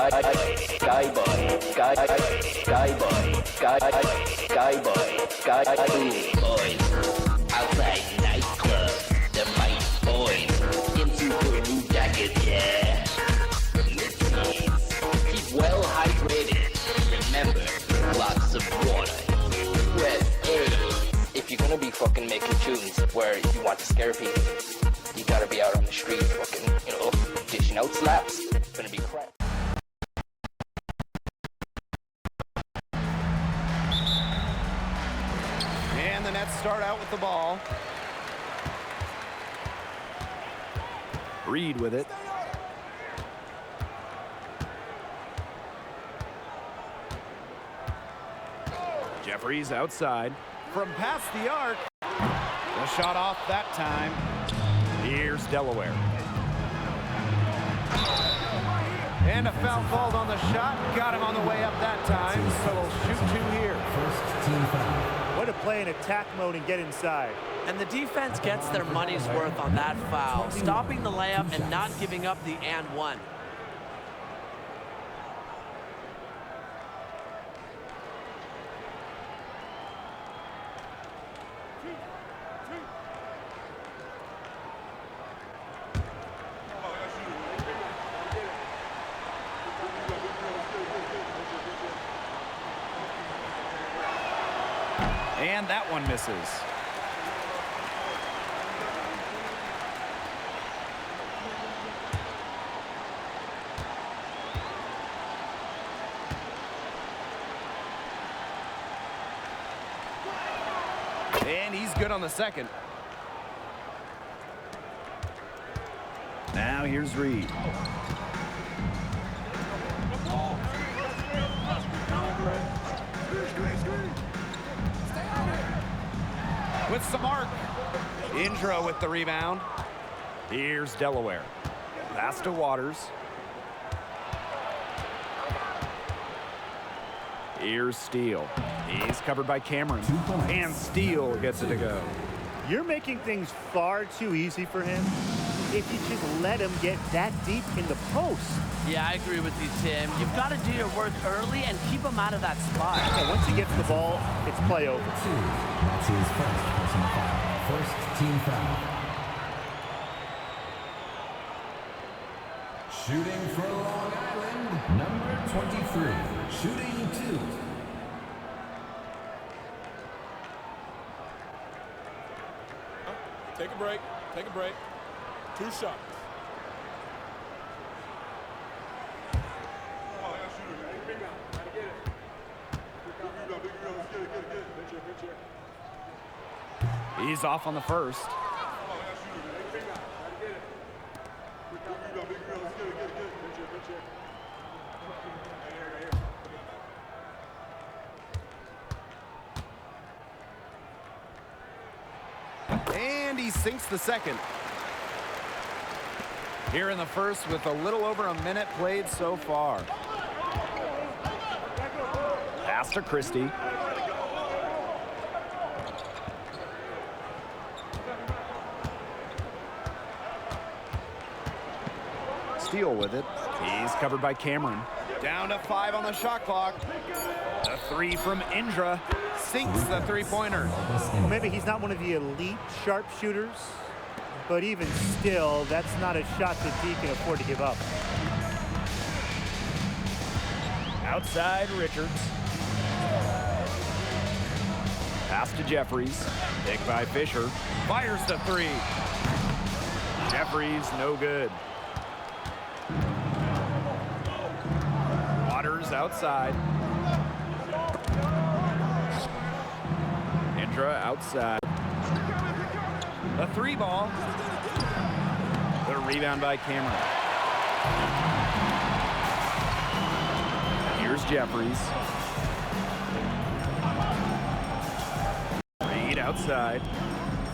Boys, outside nightclub, the mic boys, in super blue jackets, yeah. Listen, keep well hydrated. Remember, lots of water. Press A. If you're gonna be fucking making tunes where you want to scare people, you gotta be out on the street fucking, dishing out slaps. It's gonna be crap. And the Nets start out with the ball. Reed with it. Jeffries outside. From past the arc. The shot off that time. Here's Delaware. And a foul called on the shot. Got him on the way up that time. So we'll shoot two here. First team foul. Way to play in attack mode and get inside. And the defense gets their money's worth on that foul, stopping the layup and not giving up the and one. And that one misses. And he's good on the second. Now here's Reed. With some arc. Indra with the rebound. Here's Delaware. Pass to Waters. Here's Steele. He's covered by Cameron. And Steele gets it to go. You're making things far too easy for him if you just let him get that deep in the post. Yeah, I agree with you, Tim. You've got to do your work early and keep him out of that spot. And once he gets the ball, it's play over. That's his first personal foul. First team foul. Shooting for Long Island, number 23. Shooting 2. Take a break. Take a break. 2 shots. He's off on the first. And he sinks the second. Here in the first with a little over a minute played so far. Pass to Christie. Steele with it. He's covered by Cameron. Down to 5 on the shot clock. The 3 from Indra sinks the three-pointer. Well, maybe he's not one of the elite sharpshooters, but even still, that's not a shot that D can afford to give up. Outside Richards. Pass to Jeffries. Picked by Fisher. Fires the 3. Jeffries no good. Waters outside. Indra outside. A 3 ball. The rebound by Cameron. Here's Jeffries. Reed outside.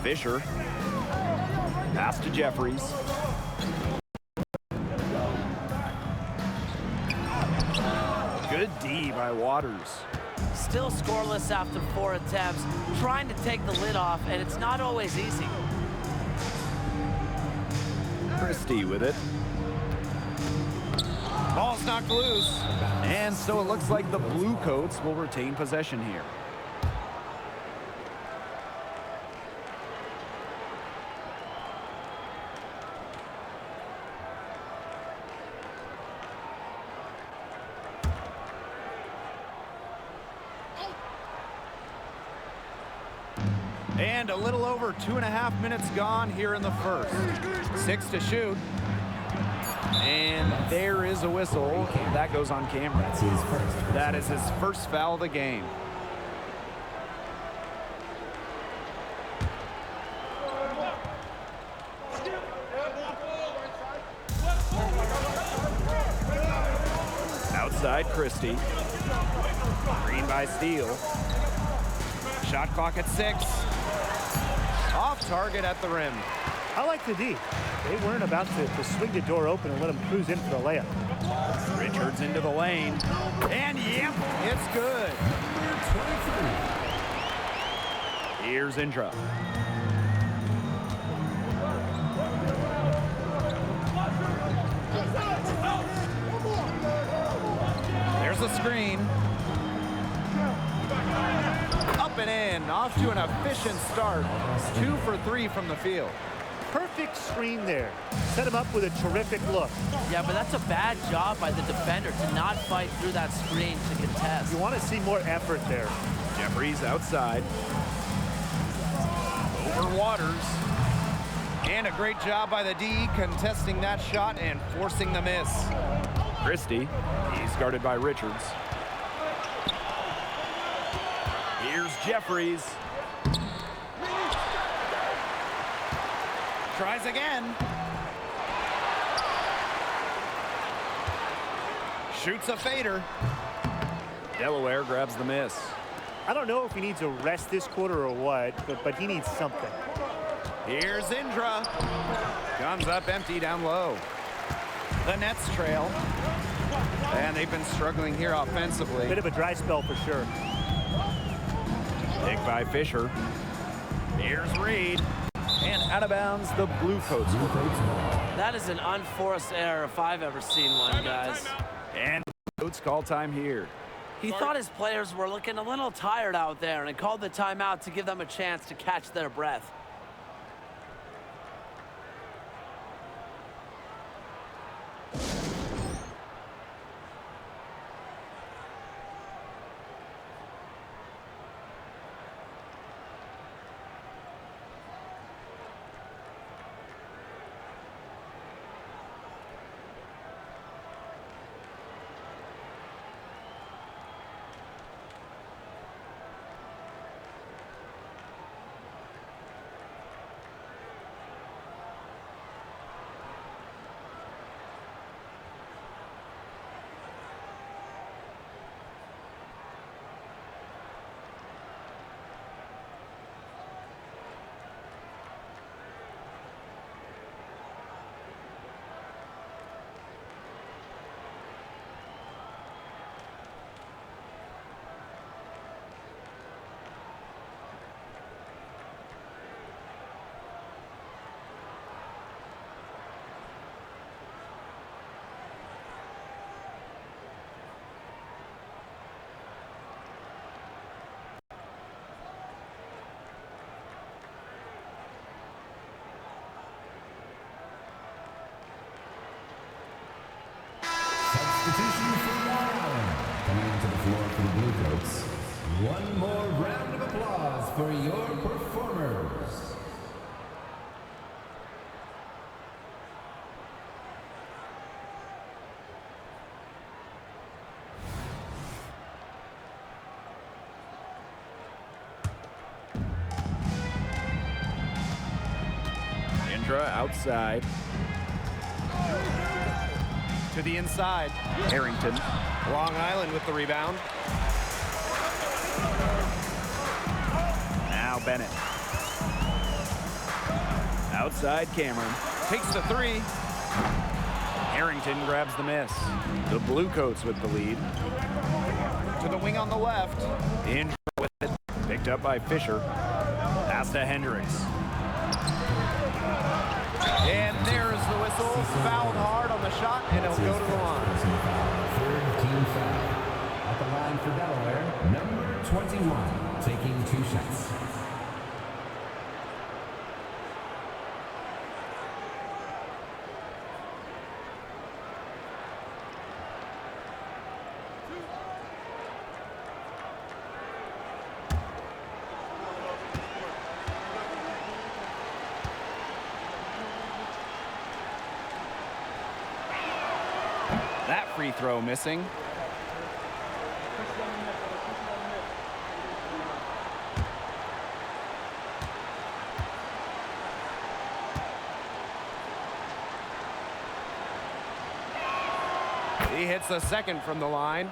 Fisher. Pass to Jeffries. Good D by Waters. Still scoreless after 4 attempts, trying to take the lid off, and it's not always easy. Christie with it. Ball's knocked loose. And so it looks like the Blue Coats will retain possession here. And a little over 2.5 minutes gone here in the first. 6 to shoot. And there is a whistle. That goes on camera. That is his first foul of the game. Outside Christie. Green by Steele. Shot clock at 6. Off target at the rim. I like the D. They weren't about to swing the door open and let him cruise in for the layup. Richards into the lane. And yep, it's good. Here's Indra. There's a screen. Up and in, off to an efficient start. 2 for 3 from the field. Perfect screen there. Set him up with a terrific look. Yeah, but that's a bad job by the defender to not fight through that screen to contest. You want to see more effort there. Jeffries outside. Over Waters. And a great job by the D contesting that shot and forcing the miss. Christie, he's guarded by Richards. Here's Jeffries. Tries again. Shoots a fader. Delaware grabs the miss. I don't know if he needs a rest this quarter or what, but he needs something. Here's Indra. Comes up empty down low. The Nets trail. And they've been struggling here offensively. Bit of a dry spell for sure. Pick by Fisher. Here's Reed. And out of bounds, the Blue Coats. That is an unforced error if I've ever seen one, guys. And Coats call time here. He thought his players were looking a little tired out there and called the timeout to give them a chance to catch their breath. Substitution for Long Island. Coming into the floor for the Blue Coats. One more round of applause for your performers. Indra outside. To the inside. Harrington. Long Island with the rebound. Now Bennett. Outside Cameron. Takes the 3. Harrington grabs the miss. The Blue Coats with the lead. To the wing on the left. Indra with it. Picked up by Fisher. Pass to Hendricks. And there's the whistle, fouled hard on the shot, and it'll go to the line. Personal foul, third team foul. At the line for Delaware, number 21, taking 2 shots. That free throw missing. He hits the second from the line.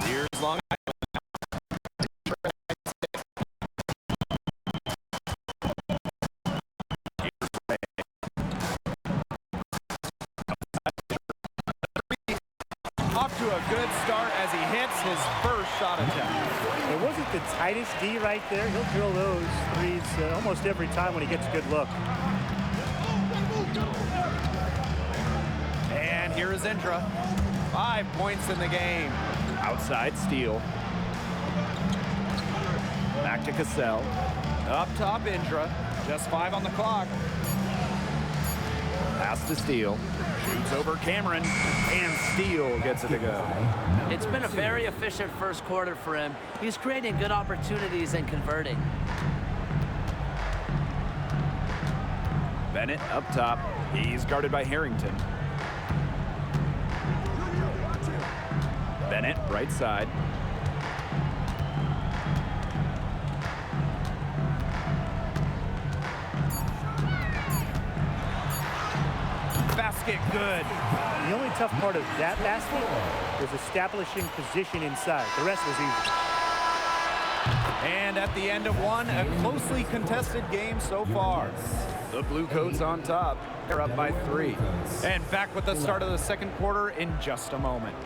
Here's Long Island. Off to a good start as he hits his first shot attempt. It wasn't the tightest D right there. He'll drill those threes almost every time when he gets a good look. And here is Indra. 5 points in the game. Outside steal. Back to Cassell. Up top Indra. Just 5 on the clock. Pass to Steele. Shoots over Cameron. And Steele gets it to go. It's been a very efficient first quarter for him. He's creating good opportunities and converting. Bennett up top. He's guarded by Harrington. Bennett, right side. Basket good. The only tough part of that basket was establishing position inside. The rest was easy. And at the end of one, a closely contested game so far. The Bluecoats on top. They're up by 3. And back with the start of the second quarter in just a moment.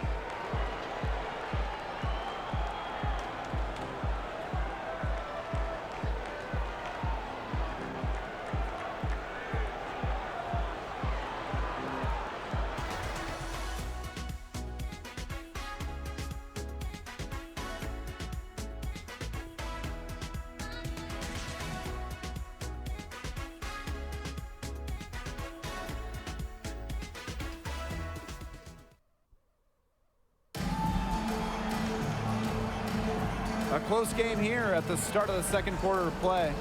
A close game here at the start of the second quarter of play.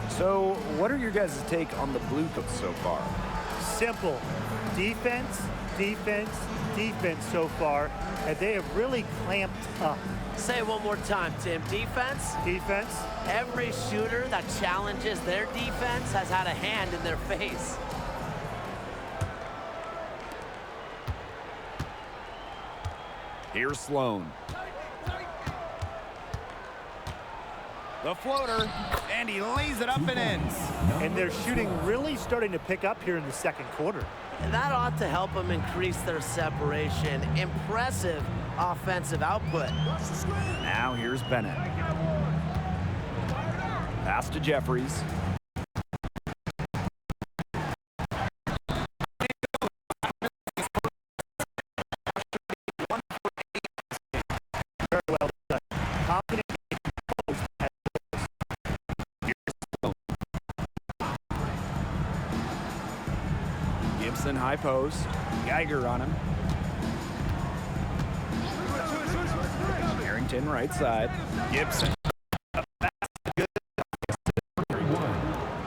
So what are your guys' take on the Bluecoats so far? Simple. Defense, defense, defense so far. And they have really clamped up. Say it one more time, Tim. Defense? Defense. Every shooter that challenges their defense has had a hand in their face. Here's Sloan. The floater, and he lays it up and in. And their shooting really starting to pick up here in the second quarter. That ought to help them increase their separation. Impressive offensive output. Now here's Bennett. Pass to Jeffries. Very well done. Confident. Gibson high post. Geiger on him. Harrington right side. Gibson.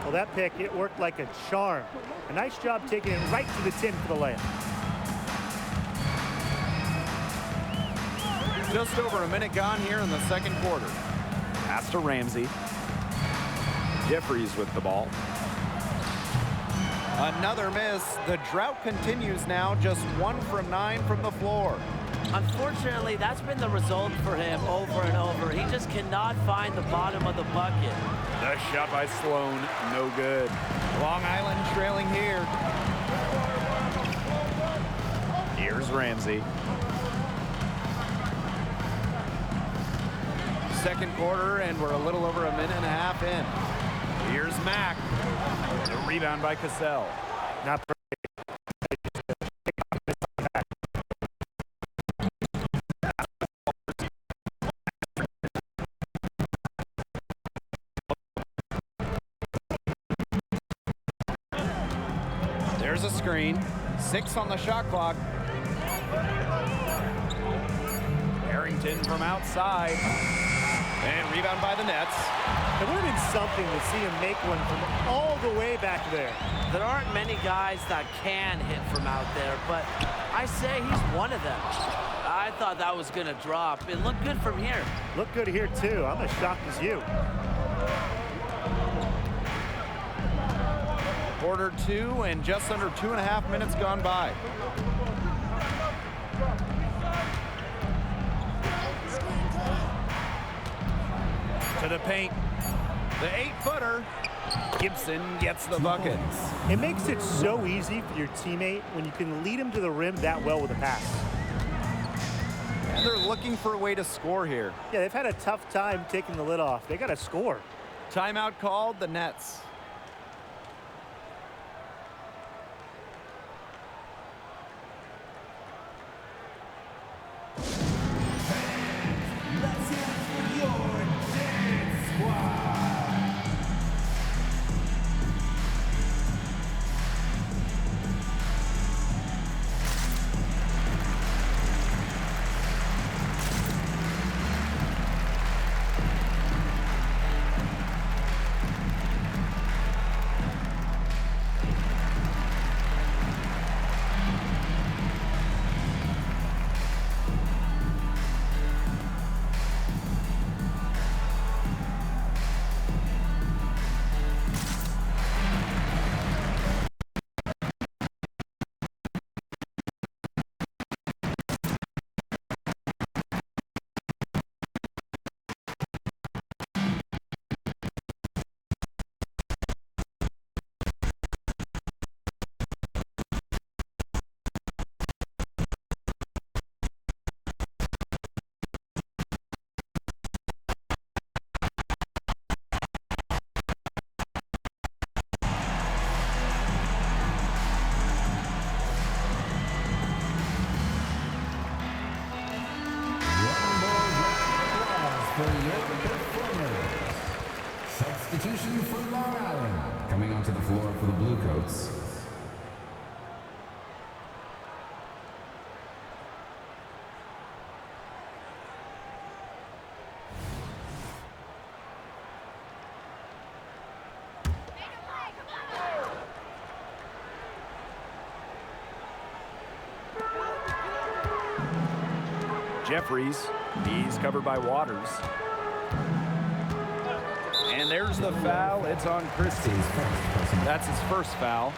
Well, that pick, it worked like a charm. A nice job taking it right to the tin for the layup. Just over a minute gone here in the second quarter. Pass to Ramsey. Jeffries with the ball. Another miss. The drought continues now, just 1 from 9 from the floor. Unfortunately, that's been the result for him over and over. He just cannot find the bottom of the bucket. The shot by Sloan, no good. Long Island trailing here. Here's Ramsey. Second quarter, and we're a little over a minute and a half in. Here's Mack. The rebound by Cassell. Not There's a screen. 6 on the shot clock. Harrington from outside. And rebound by the Nets. It would have been something to see him make one from all the way back there. There aren't many guys that can hit from out there, but I say he's one of them. I thought that was going to drop. It looked good from here. Look good here, too. I'm as shocked as you. Quarter 2 and just under 2.5 minutes gone by. To the paint. The 8-footer. Gibson gets the bucket. It makes it so easy for your teammate when you can lead him to the rim that well with a pass. And they're looking for a way to score here. Yeah, they've had a tough time taking the lid off. They got to score. Timeout called, the Nets. For your performers. Substitution for Long Island. Coming onto the floor for the Bluecoats. Jeffries, he's covered by Waters. And there's the foul. It's on Christie. That's his first foul.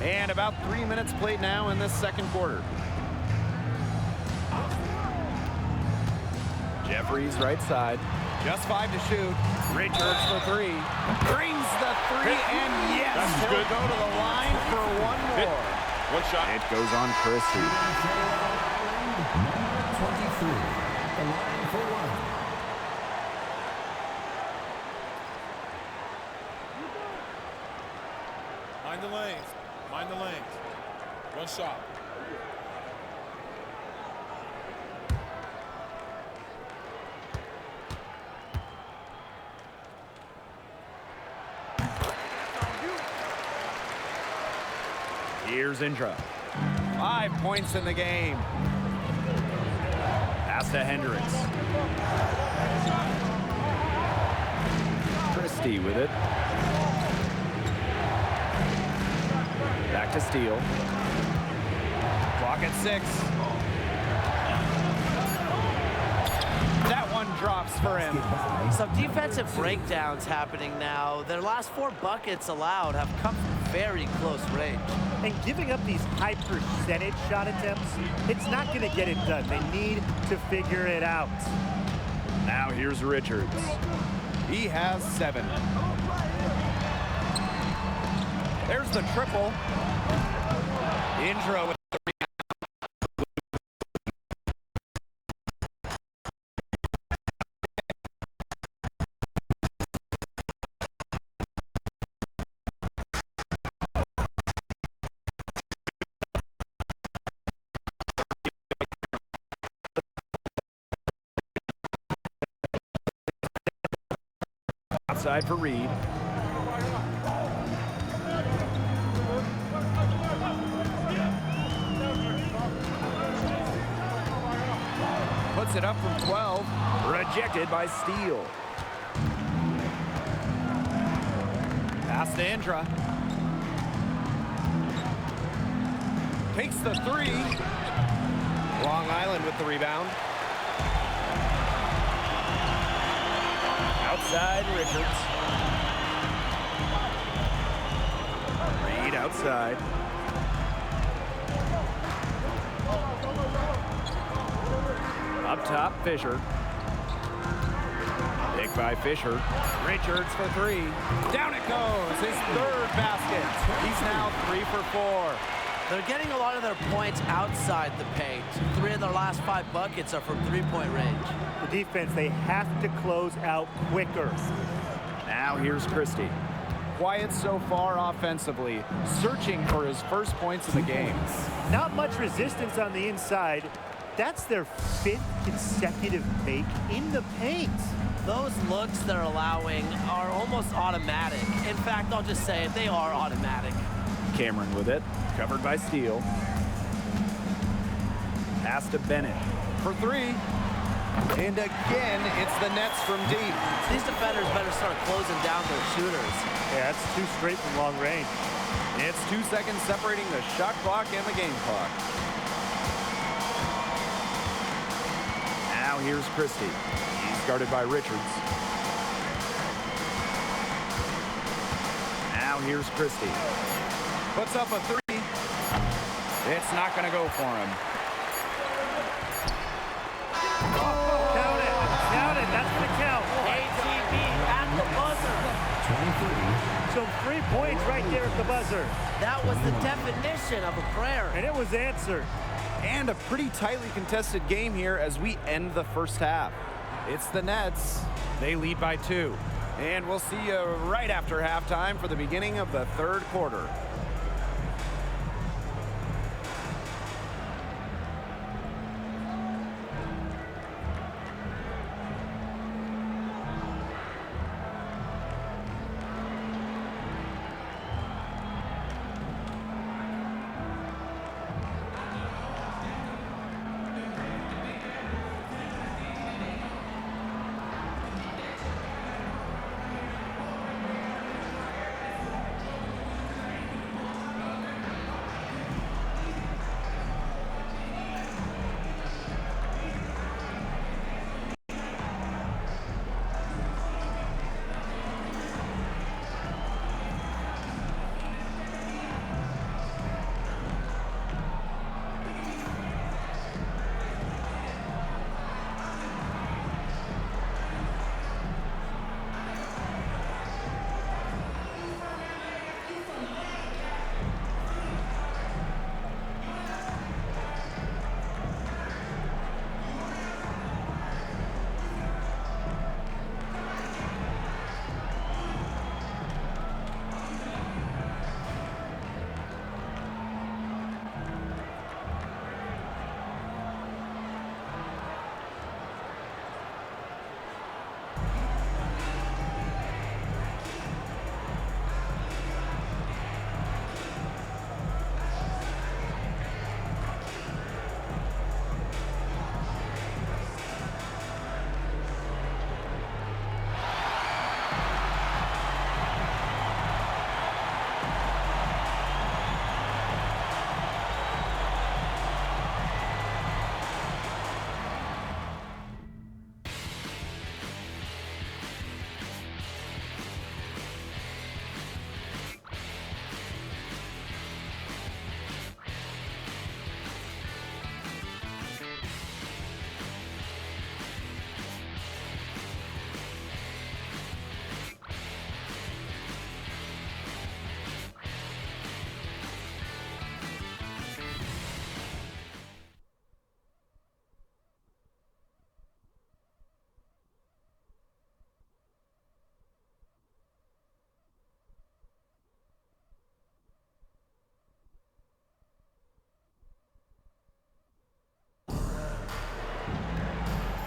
And about 3 minutes played now in this second quarter. Jeffries right side. Just 5 to shoot. Richards for 3. Brings the 3, and yes, That's he'll good. go to the line for one more. One shot. It goes on Christie. Number 23. The line for one. Mind the lanes. Mind the lanes. One shot. Here's Indra. 5 points in the game. Pass to Hendricks. Christie with it. Back to Steele. Clock at 6. That one drops for him. Some defensive breakdowns happening now. Their last 4 buckets allowed have come from very close range. And giving up these high percentage shot attempts, it's not going to get it done. They need to figure it out. Now here's Richards. He has 7. There's the triple. Indra with the rebound. outside for Reed. Puts it up from 12. Rejected by Steele. Pass to Indra. Takes the three. Long Island with the rebound. Outside Richards. Reed outside. Up top, Fisher. Pick by Fisher. Richards for three. Down it goes. His third basket. He's now 3 for 4. They're getting a lot of their points outside the paint. 3 of their last 5 buckets are from three-point range. The defense, they have to close out quicker. Now here's Christie. Quiet so far offensively, searching for his first points of the game. Not much resistance on the inside. That's their 5th consecutive make in the paint. Those looks they're allowing are almost automatic. In fact, I'll just say it, they are automatic. Cameron with it, covered by Steele. Pass to Bennett for three. And again, it's the Nets from deep. These defenders better start closing down their shooters. Yeah, that's 2 straight from long range. It's 2 seconds separating the shot clock and the game clock. Now here's Christie. He's guarded by Richards. Now here's Christie. Puts up a three. It's not going to go for him. Count it. Count it. That's the count. ATB at the buzzer. 23. So 3 points right there at the buzzer. That was the definition of a prayer. And it was answered. And a pretty tightly contested game here as we end the first half. It's the Nets. They lead by 2. And we'll see you right after halftime for the beginning of the third quarter.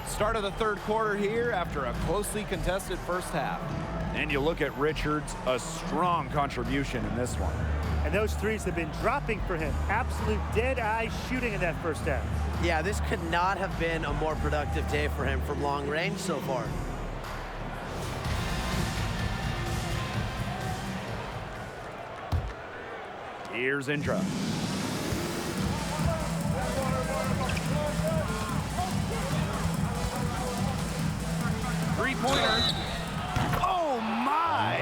Start of the third quarter here after a closely contested first half. And you look at Richards, a strong contribution in this one. And those threes have been dropping for him. Absolute dead-eye shooting in that first half. Yeah, this could not have been a more productive day for him from long range so far. Here's Indra. Three-pointer. Oh, my!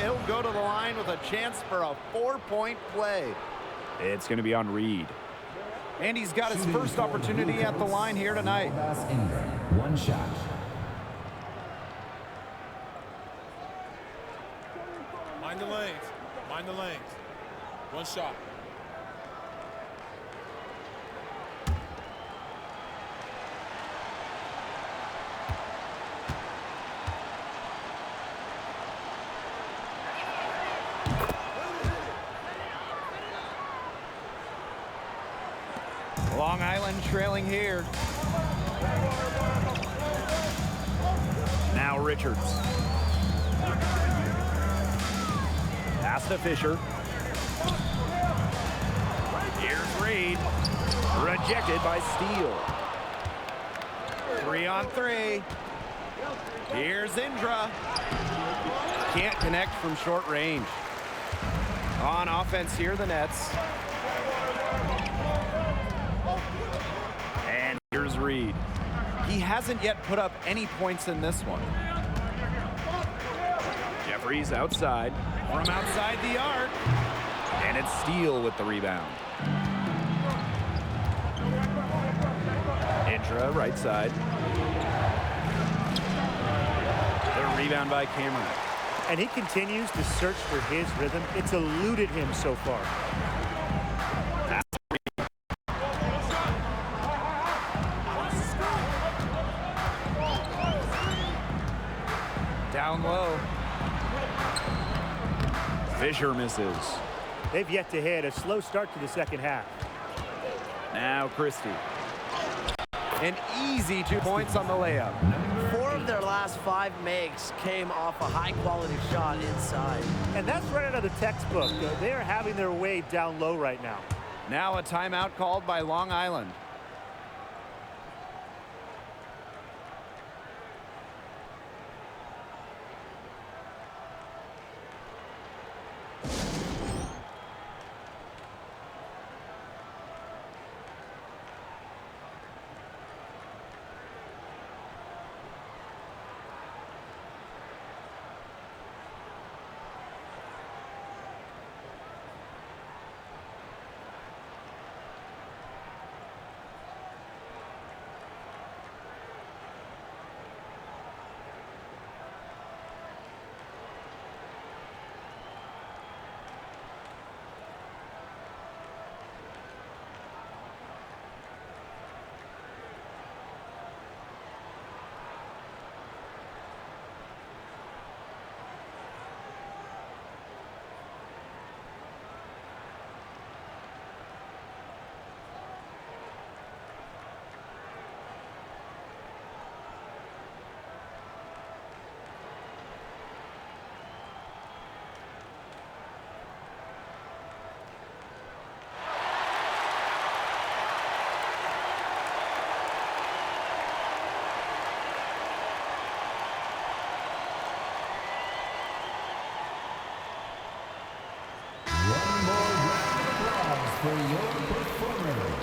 He'll go to the line with a chance for a 4-point play. It's going to be on Reed. And he's got his first opportunity at the line here tonight. Indra, one shot. Mind the lanes. Mind the lanes. One shot. Long Island trailing here. Now Richards. Pass to Fisher. Here's Reed. Rejected by Steele. 3-on-3. Here's Indra. Can't connect from short range. On offense here, the Nets. And here's Reed. He hasn't yet put up any points in this one. Jeffries outside. From outside the arc. And it's Steele with the rebound. Indra, right side. The rebound by Cameron. And he continues to search for his rhythm. It's eluded him so far. Down low. Fisher misses. They've yet to hit a slow start to the second half. Now Christie. An easy 2 points on the layup. 4 of their last 5 makes came off a high-quality shot inside. And that's right out of the textbook. They are having their way down low right now. Now a timeout called by Long Island. One more round of applause for your performers.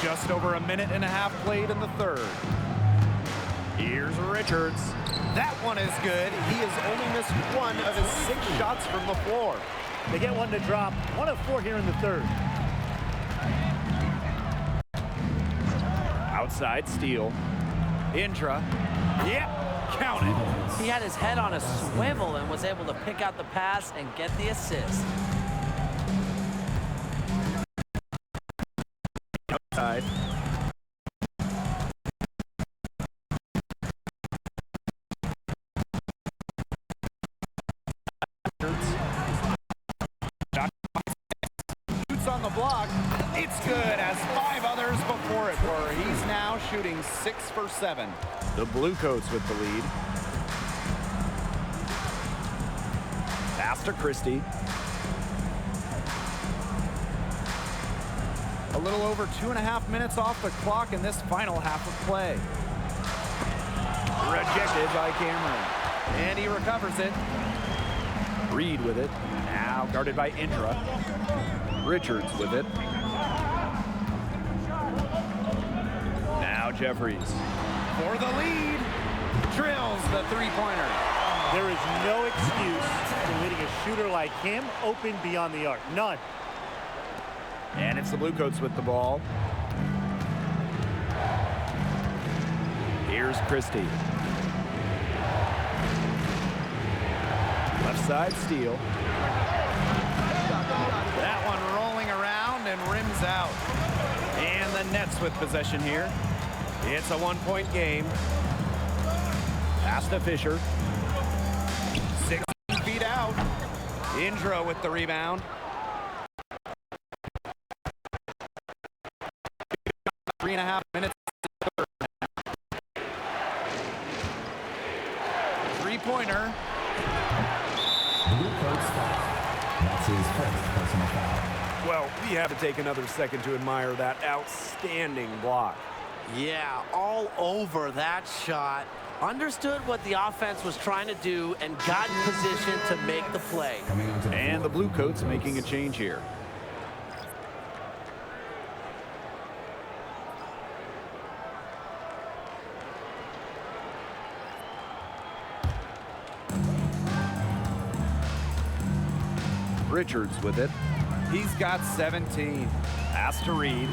Just over a minute and a half played in the third. Here's Richards. That one is good. He has only missed 1 of his 6 shots from the floor. They get one to drop. 1 of 4 here in the third. Outside Steele. Indra. Yep, count it. He had his head on a swivel and was able to pick out the pass and get the assist. block. It's good, as 5 others before it were. He's now shooting 6 for 7. The Bluecoats with the lead. Pass to Christie. A little over 2.5 minutes off the clock in this final half of play. Rejected by Cameron. And he recovers it. Reed with it. Now guarded by Indra. Richards with it. Now Jeffries. For the lead. Drills the three-pointer. There is no excuse for letting a shooter like him open beyond the arc. None. And it's the Bluecoats with the ball. Here's Christie. Left side steal. That one rolling around and rims out. And the Nets with possession here. It's a 1-point game. Pass to Fisher. 16 feet out. Indra with the rebound. 3.5 minutes. Three-pointer. That's his first personal foul. Well, we have to take another second to admire that outstanding block. Yeah, all over that shot. Understood what the offense was trying to do and got in position to make the play. Coming onto And the floor, Bluecoats making a change here. Richards with it. He's got 17. Pass to Reed.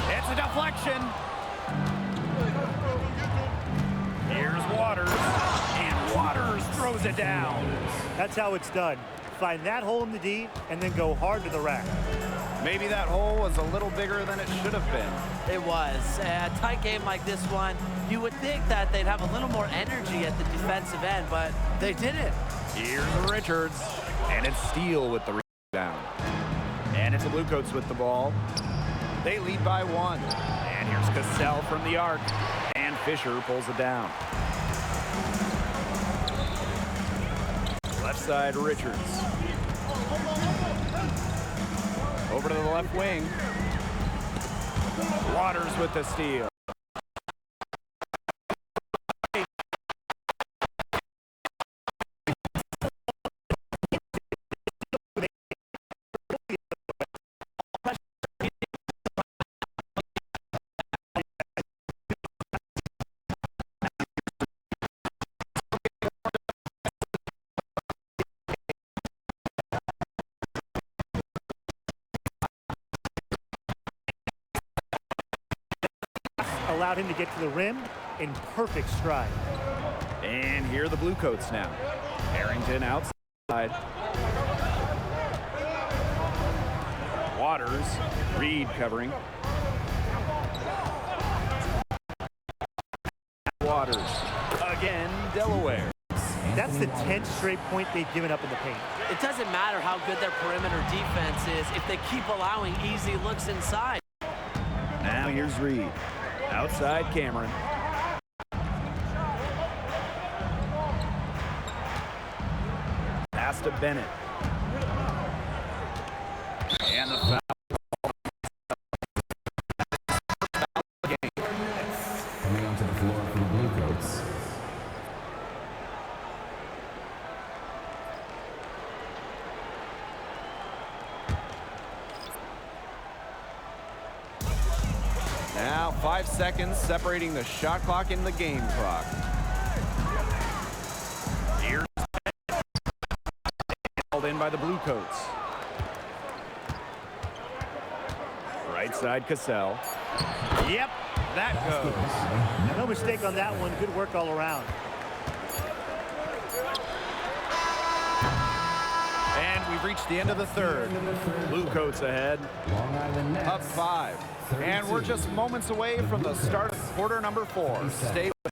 It's a deflection. Here's Waters. And Waters throws it down. That's how it's done. Find that hole in the D and then go hard to the rack. Maybe that hole was a little bigger than it should have been. It was. A tight game like this one, you would think that they'd have a little more energy at the defensive end, but they didn't. Here's Richards. And it's Steele with the rebound. And it's the Bluecoats with the ball. They lead by 1. And here's Cassell from the arc. And Fisher pulls it down. Left side, Richards. Over to the left wing. Waters with the steal. Allowed him to get to the rim in perfect stride. And here are the Bluecoats now. Harrington outside. Waters. Reed covering. Waters. Again, Delaware. That's the 10th straight point they've given up in the paint. It doesn't matter how good their perimeter defense is if they keep allowing easy looks inside. Now here's Reed. Outside Cameron. Pass to Bennett. And the foul. Coming onto the floor for the Bluecoats. Now 5 seconds separating the shot clock and the game clock. Here's held in by the Bluecoats. Right side Cassell. Yep, that goes. No mistake on that one. Good work all around. And we've reached the end of the third. Bluecoats ahead, Long Island Nets. up 5. And we're just moments away from the start of quarter number 4. Stay with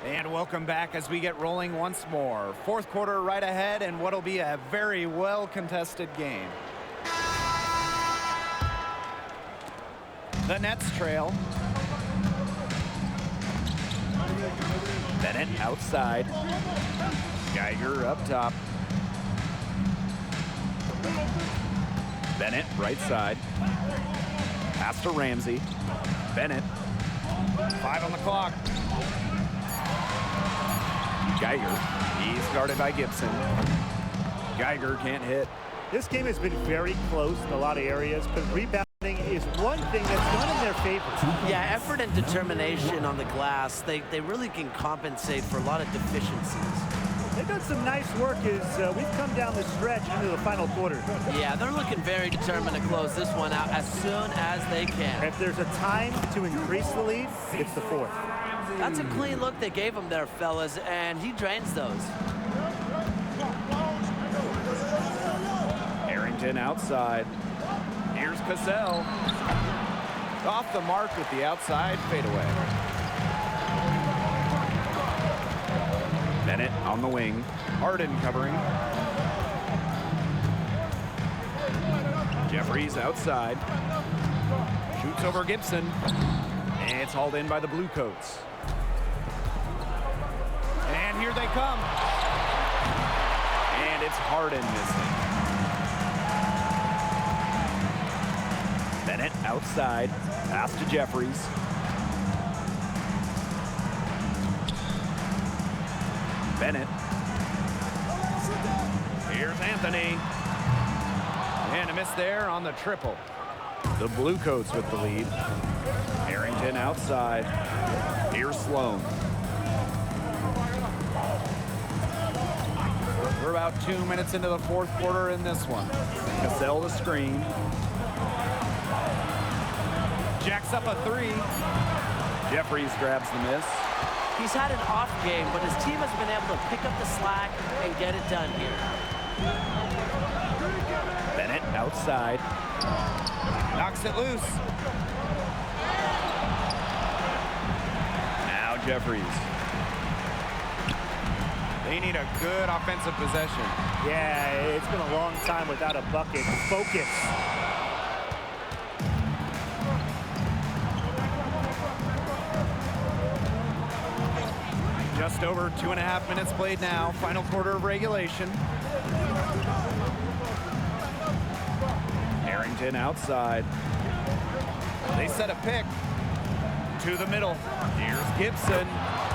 And welcome back as we get rolling once more. Fourth quarter right ahead, and what'll be a very well-contested game. The Nets trail. Bennett outside. Geiger up top. Bennett right side. Pass to Ramsey. Bennett. 5 on the clock. Geiger. He's guarded by Gibson. Geiger can't hit. This game has been very close in a lot of areas, but rebounding is one thing that's not in their favor. Yeah, effort and determination on the glass, they really can compensate for a lot of deficiencies. They've done some nice work as we've come down the stretch into the final quarter. Yeah, they're looking very determined to close this one out as soon as they can. If there's a time to increase the lead, it's the fourth. That's a clean look they gave him there, fellas, and he drains those. Harrington outside. Here's Cassell. Off the mark with the outside fadeaway. Bennett on the wing. Harden covering. Jeffries outside. Shoots over Gibson. And it's hauled in by the Bluecoats. And here they come. And it's Harden missing. Bennett outside. Pass to Jeffries. Bennett. Here's Anthony. And a miss there on the triple. The Bluecoats with the lead. Harrington outside. Here's Sloan. We're about 2 minutes into the fourth quarter in this one. Cassell the screen. Jacks up a three. Jeffries grabs the miss. He's had an off game, but his team has been able to pick up the slack and get it done here. Bennett outside. Knocks it loose. Now Jeffries. They need a good offensive possession. Yeah, it's been a long time without a bucket. Focus. Just over 2.5 minutes played now. Final quarter of regulation. Harrington outside. They set a pick to the middle. Here's Gibson.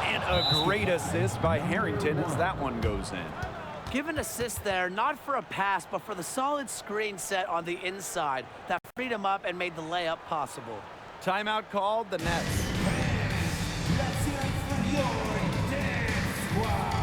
And a great assist by Harrington as that one goes in. Give an assist there, not for a pass, but for the solid screen set on the inside that freed him up and made the layup possible. Timeout called, the Nets. Let's hear it for your dance squad.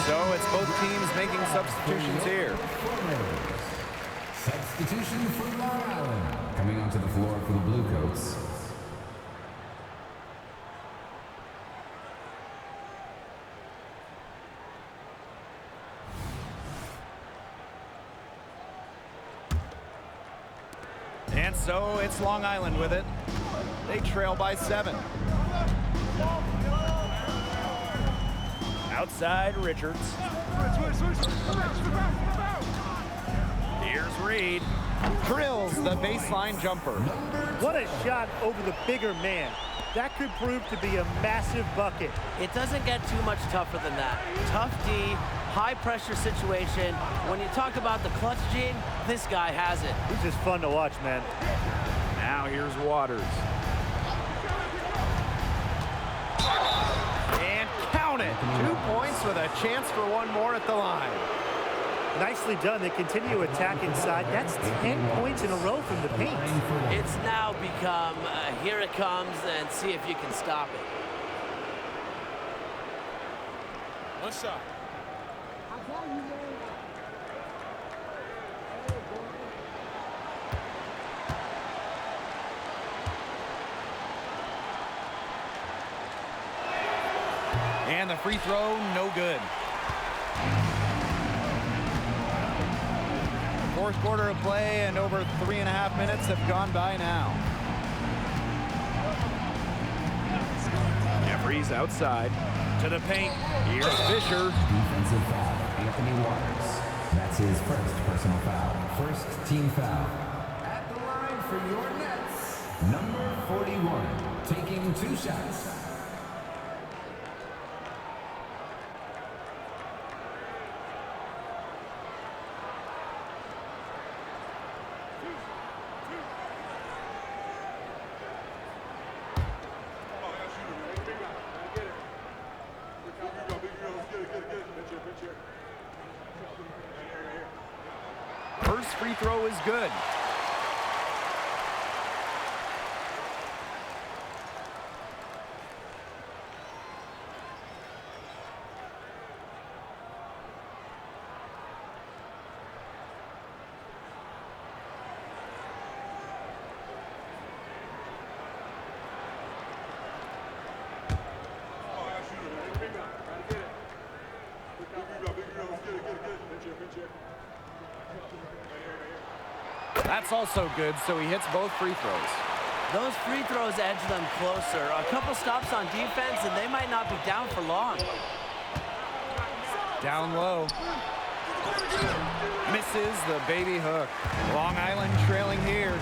So it's both teams making substitutions here. Substitution for Long Island. Coming onto the floor for the Bluecoats. And so it's Long Island with it. They trail by 7. Outside Richards. Here's Reed. Drills the baseline jumper. What a shot over the bigger man. That could prove to be a massive bucket. It doesn't get too much tougher than that. Tough D, high pressure situation. When you talk about the clutch gene, this guy has it. He's just fun to watch, man. Now here's Waters. And count it. 2 points with a chance for one more at the line. Nicely done. They continue to attack inside. That's 10 points in a row from the paint. It's now become, here it comes, and see if you can stop it. One shot. And the free throw, no good. Fourth quarter of play, and over 3.5 minutes have gone by now. Jeffries outside to the paint. Here's Fisher. Defensive foul, Anthony Waters. That's his first personal foul. First team foul. At the line for your Nets, number 41, taking 2 shots. First free throw is good. That's also good, so he hits both free throws. Those free throws edge them closer. A couple stops on defense, and they might not be down for long. Down low. Misses the baby hook. Long Island trailing here.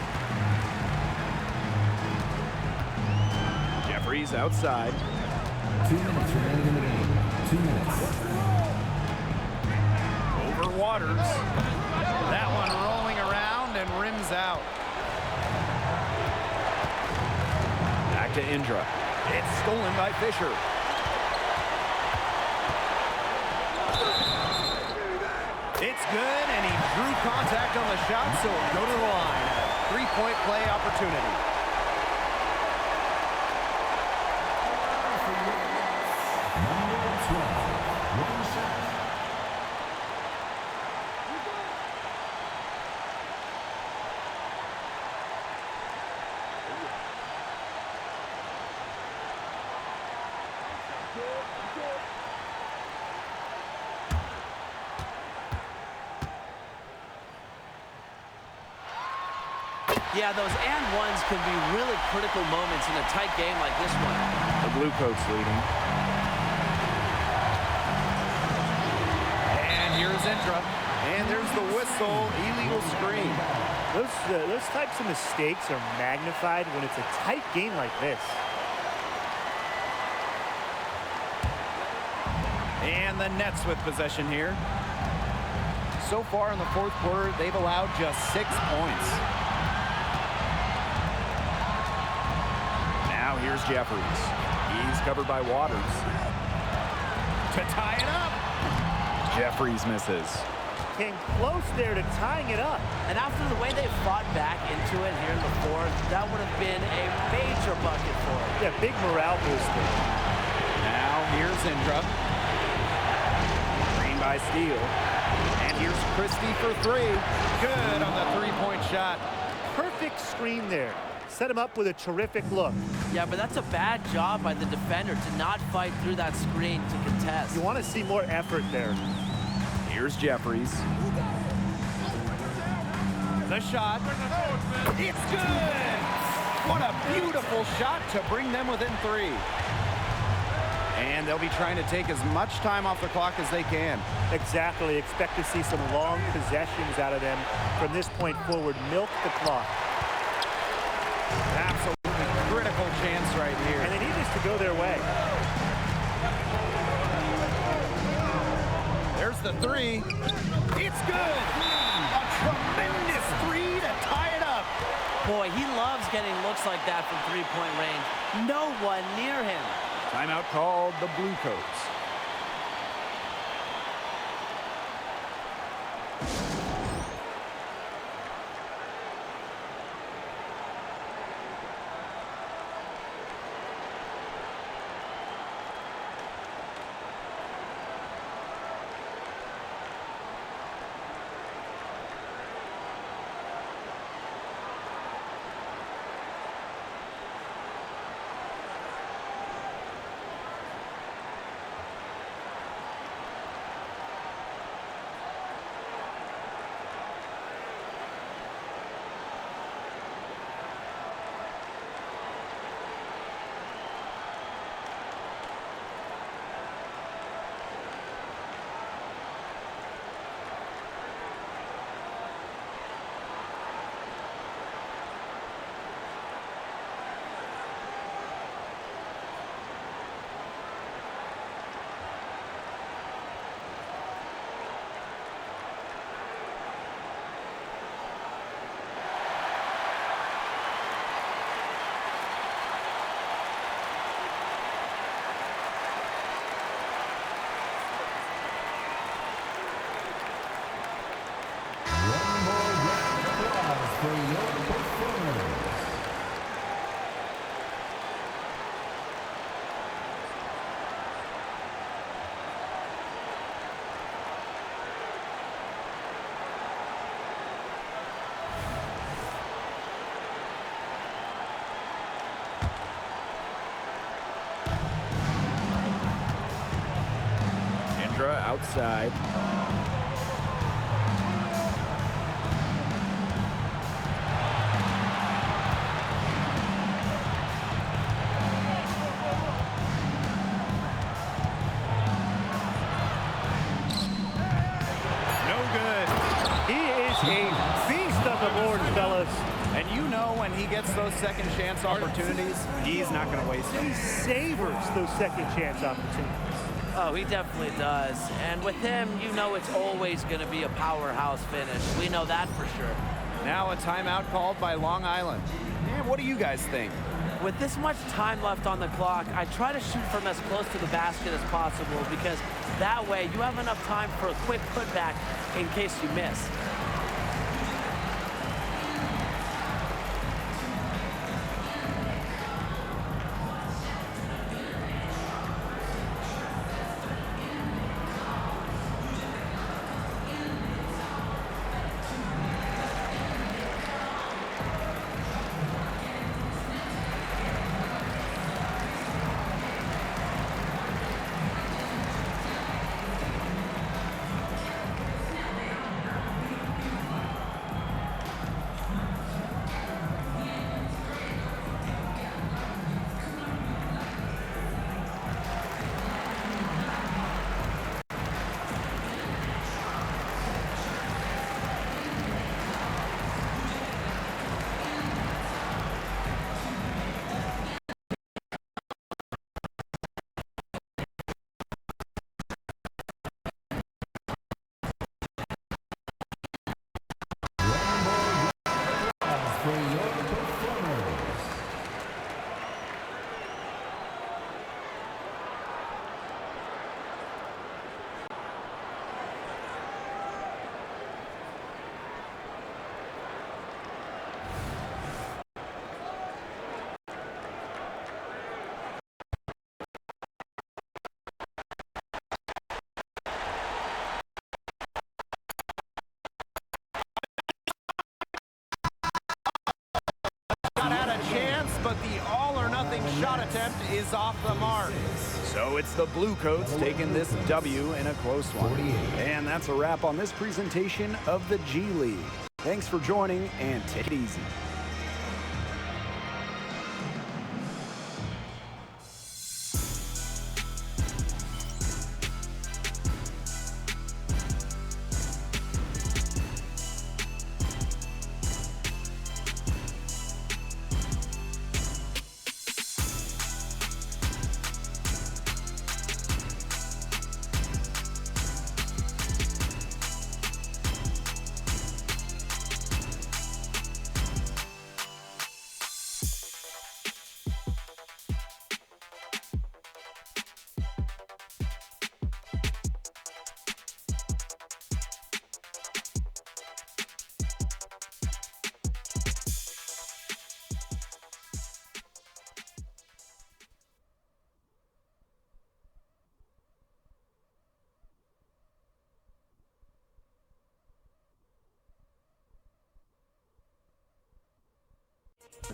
Jeffries outside. 2 minutes remaining in the game. 2 minutes. Over Waters. That one rolling around and rims out. Back to Indra. It's stolen by Fisher. It's good, and he drew contact on the shot, so it'll go to the line. A 3-point play opportunity. Number 12, 1 shot. Yeah, those and ones can be really critical moments in a tight game like this one. The Blue Coats leading. And here's Indra. And there's the whistle, illegal screen. Those types of mistakes are magnified when it's a tight game like this. And the Nets with possession here. So far in the fourth quarter, they've allowed just 6 points. Now here's Jeffries. He's covered by Waters. To tie it up. Jeffries misses. Came close there to tying it up. And after the way they fought back into it here in the fourth, that would have been a major bucket for them. Yeah, big morale booster. Now here's Indra. Green by Steele. And here's Christie for 3. Good on the 3-point shot. Perfect screen there. Set him up with a terrific look. Yeah, but that's a bad job by the defender to not fight through that screen to contest. You want to see more effort there. Here's Jeffries. The shot. It's good! What a beautiful shot to bring them within 3. And they'll be trying to take as much time off the clock as they can. Exactly. Expect to see some long possessions out of them from this point forward. Milk the clock. Absolutely critical chance right here. And they need this to go their way. There's the three. It's good. A tremendous three to tie it up. Boy, he loves getting looks like that from three-point range. No one near him. Timeout called the Blue Coats. One more round of applause for your performers. Indra outside. No good. He is a beast on the board, fellas. And you know when he gets those second chance opportunities, he's not going to waste them. He savors those second chance opportunities. Oh, he definitely does. And with him, you know it's always going to be a powerhouse finish. We know that for sure. Now a timeout called by Long Island. And what do you guys think? With this much time left on the clock, I try to shoot from as close to the basket as possible because that way you have enough time for a quick putback in case you miss. For your performers. But the all-or-nothing shot attempt is off the mark. So it's the Blue Coats taking this W in a close one. And that's a wrap on this presentation of the G League. Thanks for joining, and take it easy.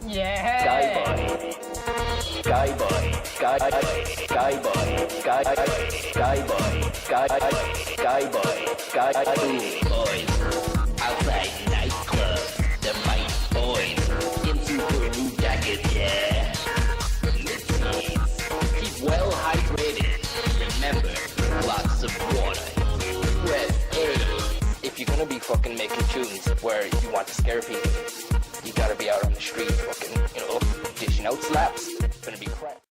Yeah. Skyboy, Skyboy, Skyboy, Skyboy, Skyboy, Skyboy, boys, outside nightclub, the might boys, in super new jackets, yeah. Let's keep well hydrated. Remember, lots of water. Press A. If you're gonna be fucking making tunes where you want to scare people, you gotta be out on the street fucking, dishing out slaps. It's gonna be crap.